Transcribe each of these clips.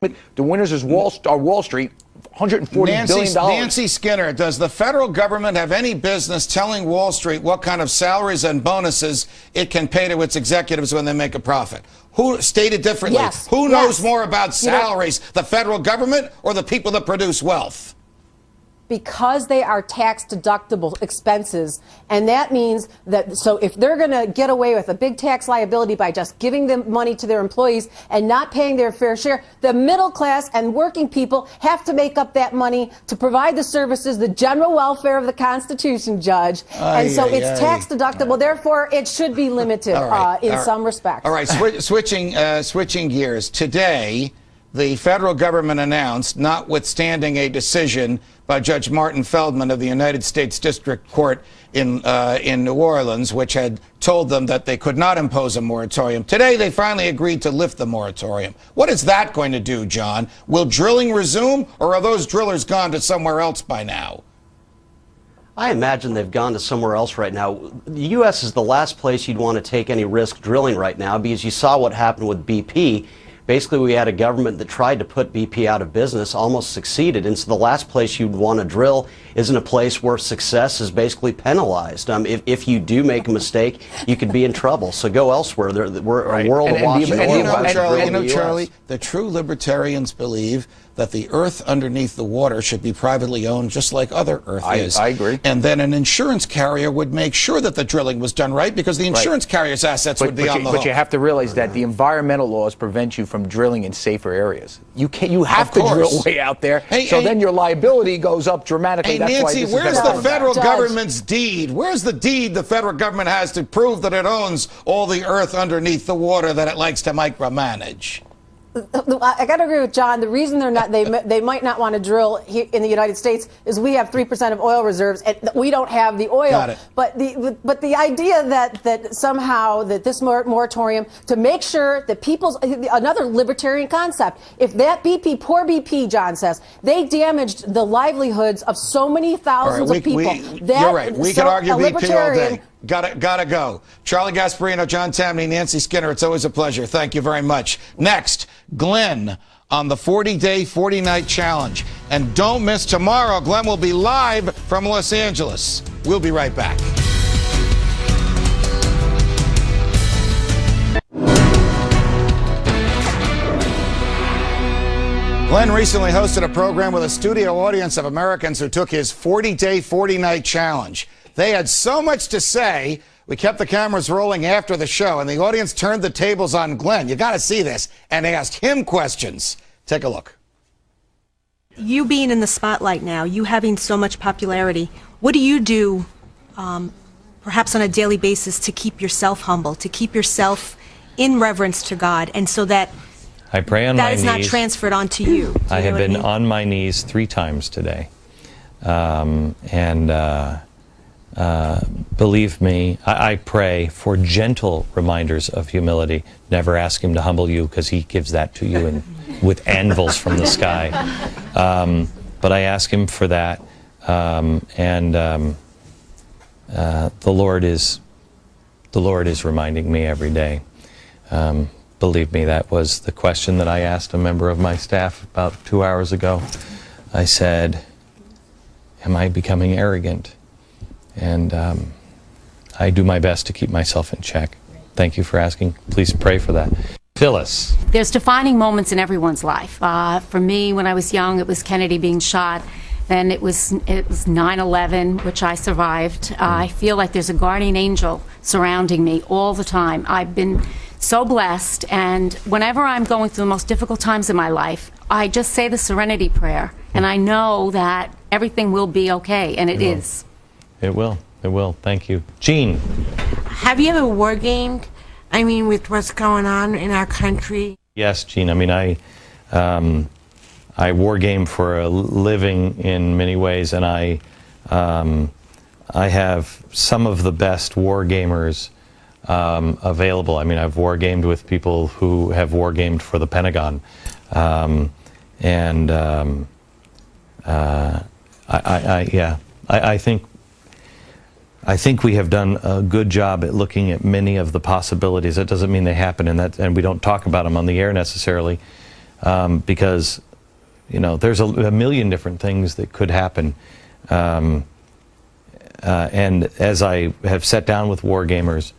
The winners is Wall Street, $140 billion. Nancy Skinner, does the federal government have any business telling Wall Street what kind of salaries and bonuses it can pay to its executives when they make a profit? Who, stated differently, yes. who knows more about salaries, the federal government or the people that produce wealth? Because they are tax-deductible expenses, and that means that, so if they're going to get away with a big tax liability by just giving them money to their employees and not paying their fair share, the middle class and working people have to make up that money to provide the services, the general welfare of the Constitution, Judge. And so it's tax-deductible, therefore it should be limited in some respects. All right, switching gears. Today, the federal government announced, notwithstanding a decision by Judge Martin Feldman of the United States District Court in New Orleans, which had told them that they could not impose a moratorium. Today, they finally agreed to lift the moratorium. What is that going to do, John? Will drilling resume, or are those drillers gone to somewhere else by now? I imagine they've gone to somewhere else right now. The U.S. is the last place you'd want to take any risk drilling right now, because you saw what happened with BP. Basically, we had a government that tried to put BP out of business, almost succeeded, and so the last place you'd want to drill isn't a place where success is basically penalized. If you do make a mistake, you could be in trouble. So go elsewhere. We're a world of watching oil. Charlie, the true libertarians believe that the earth underneath the water should be privately owned, just like other earth is. I agree. And then an insurance carrier would make sure that the drilling was done right, because the insurance carrier's assets would be on the hook. But you have to realize that the environmental laws prevent you from drilling in safer areas. You have to drill way out there, then your liability goes up dramatically. Hey, Nancy, where's the federal government's deed? Where's the deed the federal government has to prove that it owns all the earth underneath the water that it likes to micromanage? I got to agree with John. The reason they might not want to drill here in the United States is we have 3% of oil reserves, and we don't have the oil. Got it. But the idea that somehow that this moratorium to make sure that another libertarian concept. If that poor BP, John says, they damaged the livelihoods of so many thousands of people. You're right. We can argue BP all day. Gotta go. Charlie Gasparino, John Tamny, Nancy Skinner, it's always a pleasure. Thank you very much. Next, Glenn on the 40-day, 40-night challenge. And don't miss tomorrow. Glenn will be live from Los Angeles. We'll be right back. Glenn recently hosted a program with a studio audience of Americans who took his 40-day, 40-night challenge. They had so much to say, we kept the cameras rolling after the show, and the audience turned the tables on Glenn. You got to see this. And they asked him questions. Take a look. You being in the spotlight now, you having so much popularity, what do you do, perhaps on a daily basis, to keep yourself humble, to keep yourself in reverence to God, and so that I pray on my knees. That is not transferred onto you? I have been on my knees 3 times today. Believe me, I pray for gentle reminders of humility. Never ask him to humble you, because he gives that to you with anvils from the sky. But I ask him for that, the Lord is reminding me every day. Believe me, that was the question that I asked a member of my staff about 2 hours ago. I said, am I becoming arrogant? And I do my best to keep myself in check. Thank you for asking. Please pray for that. Phyllis. There's defining moments in everyone's life. For me, when I was young, it was Kennedy being shot. Then it was 9/11, which I survived. I feel like there's a guardian angel surrounding me all the time. I've been so blessed, and whenever I'm going through the most difficult times in my life, I just say the Serenity Prayer, and I know that everything will be okay, and it is. It will. It will. Thank you. Jean. Have you ever war gamed? I mean, with what's going on in our country? Yes, Jean. I mean, I war game for a living in many ways, and I have some of the best war gamers available. I mean, I've war gamed with people who have war gamed for the Pentagon, I think we have done a good job at looking at many of the possibilities. That doesn't mean they happen, and we don't talk about them on the air necessarily. because, you know, there's a million different things that could happen. And as I have sat down with war gamers,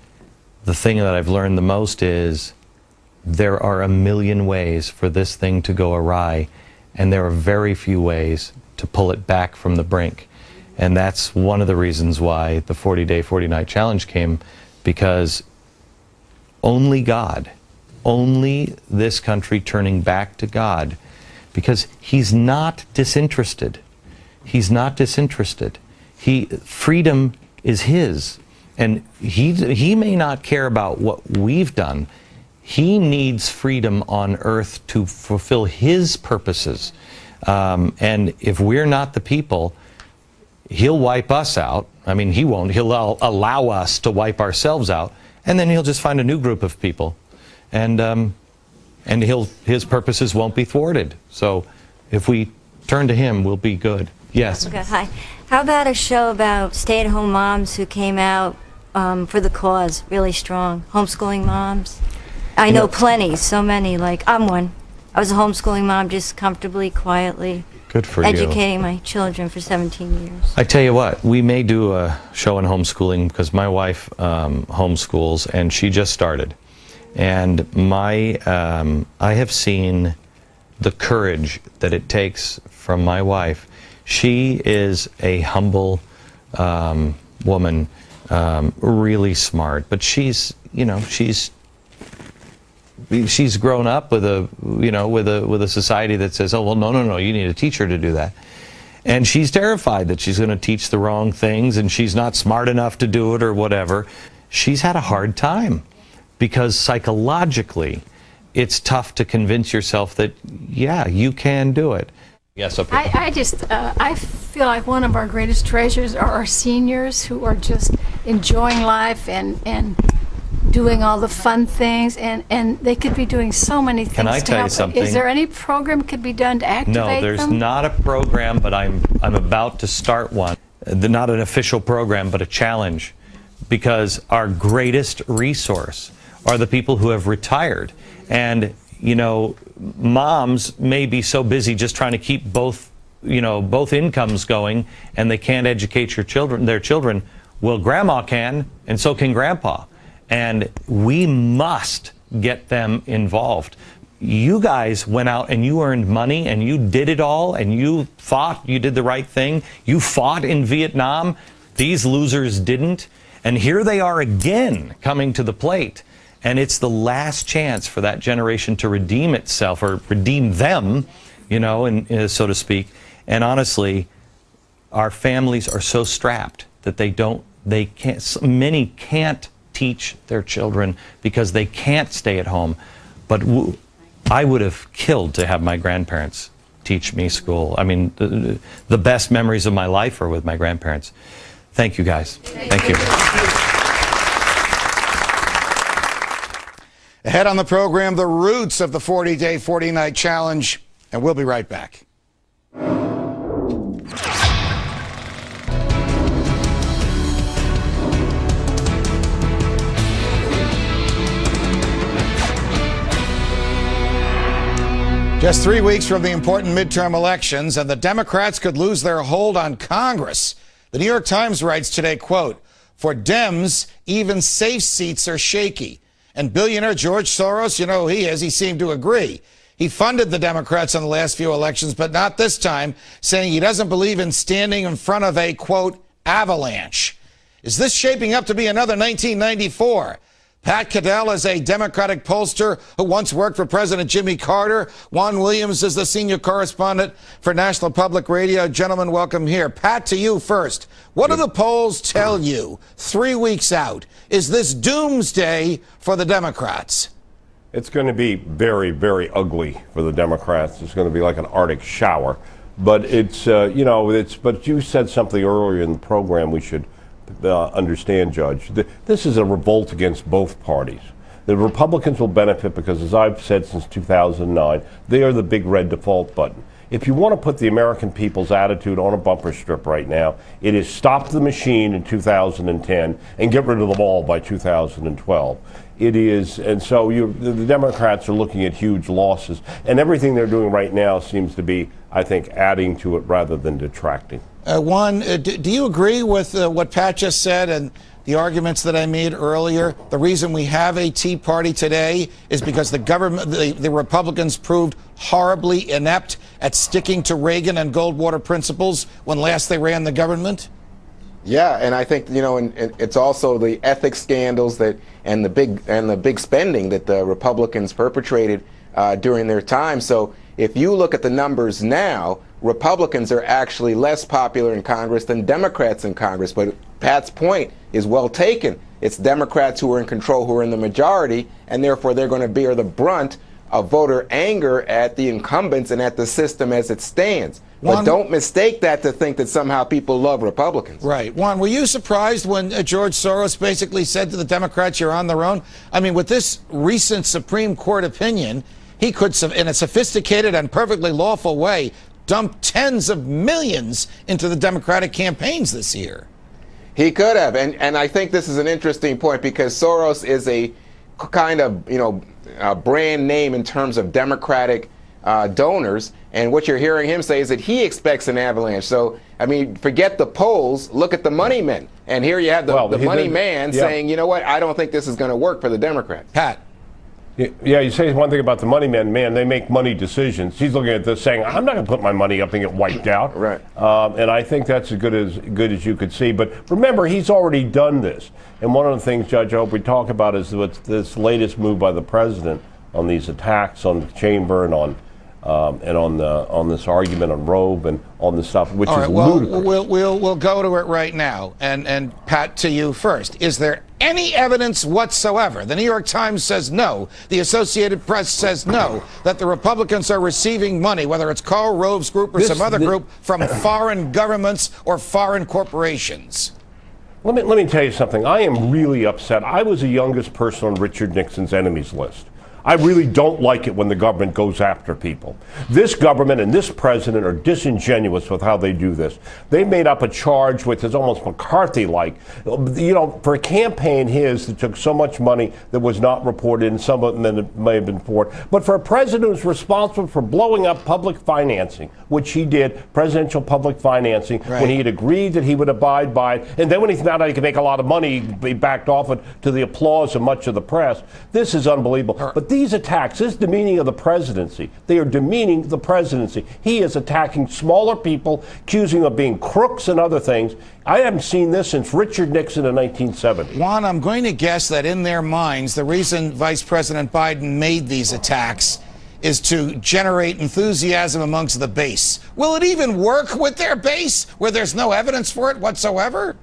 the thing that I've learned the most is there are a million ways for this thing to go awry, and there are very few ways to pull it back from the brink. And that's one of the reasons why the 40-day, 40-night challenge came, because only God, only this country turning back to God, because He's not disinterested. He's not disinterested. Freedom is His, and He may not care about what we've done. He needs freedom on earth to fulfill His purposes. And if we're not the people, He'll wipe us out. I mean, He won't. He'll allow us to wipe ourselves out, and then He'll just find a new group of people, and His purposes won't be thwarted. So if we turn to Him, we'll be good. Yes. Okay, hi. How about a show about stay-at-home moms who came out for the cause, really strong, homeschooling moms? I know plenty, so many. Like, I'm one. I was a homeschooling mom, just comfortably, quietly. Good for educating my children for 17 years. I tell you what, we may do a show on homeschooling, because my wife homeschools, and she just started. And I have seen the courage that it takes from my wife. She is a humble woman, really smart, but she's grown up with a society that says, oh, well, no, you need a teacher to do that. And she's terrified that she's going to teach the wrong things, and she's not smart enough to do it or whatever. She's had a hard time, because psychologically it's tough to convince yourself that, yeah, you can do it. Yes, okay. I feel like one of our greatest treasures are our seniors, who are just enjoying life and doing all the fun things, and they could be doing so many things. Can I tell you something? Is there any program could be done to activate them? No, there's not a program, but I'm about to start one. Not an official program, but a challenge, because our greatest resource are the people who have retired. And, you know, moms may be so busy just trying to keep both incomes going, and they can't educate their children. Well, grandma can, and so can grandpa. And we must get them involved. You guys went out and you earned money, and you did it all, and you fought, you did the right thing. You fought in Vietnam. These losers didn't. And here they are again coming to the plate. And it's the last chance for that generation to redeem itself, or redeem them, so to speak. And honestly, our families are so strapped that many can't teach their children because they can't stay at home. But I would have killed to have my grandparents teach me school. I mean, the best memories of my life are with my grandparents. Thank you, guys. Thank you. Ahead on the program, the roots of the 40-day, 40-night challenge, and we'll be right back. Just 3 weeks from the important midterm elections, and the Democrats could lose their hold on Congress. The New York Times writes today, quote, "For Dems, even safe seats are shaky." And billionaire George Soros, you know who he is, he seemed to agree. He funded the Democrats in the last few elections, but not this time, saying he doesn't believe in standing in front of a, quote, avalanche. Is this shaping up to be another 1994? Pat Caddell is a Democratic pollster who once worked for President Jimmy Carter. Juan Williams is the senior correspondent for National Public Radio. Gentlemen, welcome here. Pat, to you first. What do the polls tell you 3 weeks out? Is this doomsday for the Democrats? It's going to be very, very ugly for the Democrats. It's going to be like an Arctic shower. But it's, but you said something earlier in the program we should understand, Judge. This is a revolt against both parties. The Republicans will benefit because, as I've said since 2009, they are the big red default button. if you want to put the American people's attitude on a bumper strip right now, it is stop the machine in 2010 and get rid of them all by 2012. It is, and so the Democrats are looking at huge losses, and everything they're doing right now seems to be, I think, adding to it rather than detracting. Juan, do you agree with what Pat just said and the arguments that I made earlier? The reason we have a Tea Party today is because the government, the Republicans proved horribly inept at sticking to Reagan and Goldwater principles when last they ran the government? Yeah, and I think, you know, and it's also the ethics scandals and the big spending that the Republicans perpetrated during their time. So if you look at the numbers now, Republicans are actually less popular in Congress than Democrats in Congress. But Pat's point is well taken. It's Democrats who are in control, who are in the majority, and therefore they're going to bear the brunt of voter anger at the incumbents and at the system as it stands. But don't mistake that to think that somehow people love Republicans. Right. Juan, were you surprised when George Soros basically said to the Democrats, you're on their own? I mean, with this recent Supreme Court opinion, he could, in a sophisticated and perfectly lawful way, dump tens of millions into the Democratic campaigns this year. He could have. And I think this is an interesting point because Soros is a kind of, you know, a brand name in terms of Democratic donors, and what you're hearing him say is that he expects an avalanche. So, I mean, forget the polls, look at the money men. And here you have the money man saying, you know what, I don't think this is going to work for the Democrats. Pat. Yeah, you say one thing about the money men. Man, they make money decisions. He's looking at this saying, I'm not going to put my money up and get wiped out. Right. And I think that's as good as you could see. But remember, he's already done this. And one of the things, Judge, I hope we talk about is this latest move by the president on these attacks on the chamber and on this argument on Roe and on this stuff, which is ludicrous. We'll go to it right now. And Pat, to you first. Is there any evidence whatsoever? The New York Times says no. The Associated Press says no, that the Republicans are receiving money, whether it's Karl Rove's group or some other group, from foreign governments or foreign corporations. Let me tell you something. I am really upset. I was the youngest person on Richard Nixon's enemies list. I really don't like it when the government goes after people. This government and this president are disingenuous with how they do this. They made up a charge which is almost McCarthy-like. You know, for a campaign his that took so much money that was not reported, and some of them may have been reported. But for a president who's responsible for blowing up public financing, which he did, presidential public financing, when he had agreed that he would abide by it, and then when he found out he could make a lot of money, he backed off it to the applause of much of the press. This is unbelievable. But these attacks, this demeaning of the presidency, they are demeaning the presidency. He is attacking smaller people, accusing them of being crooks and other things. I haven't seen this since Richard Nixon in 1970. Juan, I'm going to guess that in their minds, the reason Vice President Biden made these attacks is to generate enthusiasm amongst the base. Will it even work with their base, where there's no evidence for it whatsoever?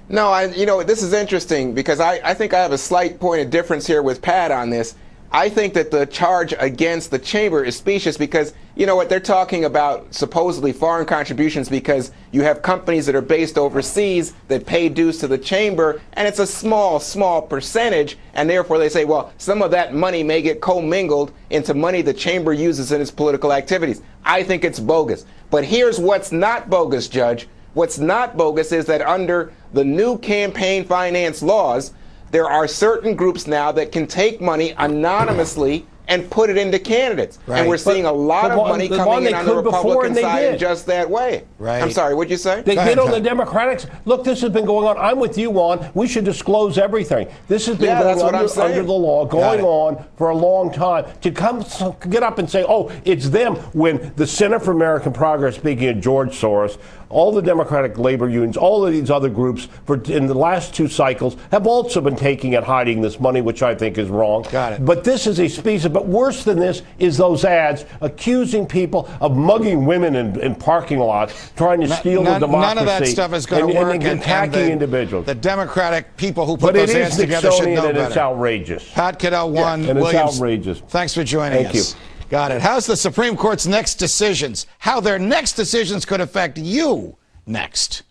No, you know, this is interesting because I think I have a slight point of difference here with Pat on this. I think that the charge against the chamber is specious because, you know what, they're talking about supposedly foreign contributions because you have companies that are based overseas that pay dues to the chamber, and it's a small percentage, and therefore they say, well, some of that money may get commingled into money the chamber uses in its political activities. I think it's bogus. But here's what's not bogus, Judge. What's not bogus is that under the new campaign finance laws, there are certain groups now that can take money anonymously and put it into candidates. Right. And we're seeing a lot of money coming in on the Republican side in just that way. Right. I'm sorry, what'd you say? They did on the Democrats. Look, this has been going on. I'm with you, Juan. We should disclose everything. This has been going under the law, going on for a long time. To get up and say, oh, it's them, when the Center for American Progress, speaking of George Soros, all the Democratic labor unions, all of these other groups in the last two cycles have also been taking and hiding this money, which I think is wrong. Got it. But this is a species, but worse than this is those ads accusing people of mugging women in parking lots, trying to steal the democracy. None of that stuff is going to work. And attacking individuals. The Democratic people who put those ads together should know better. It's outrageous. Pat Caddell, Juan Williams. It's outrageous. Thanks for joining us. Thank you. Got it. How's the Supreme Court's next decisions? How their next decisions could affect you next.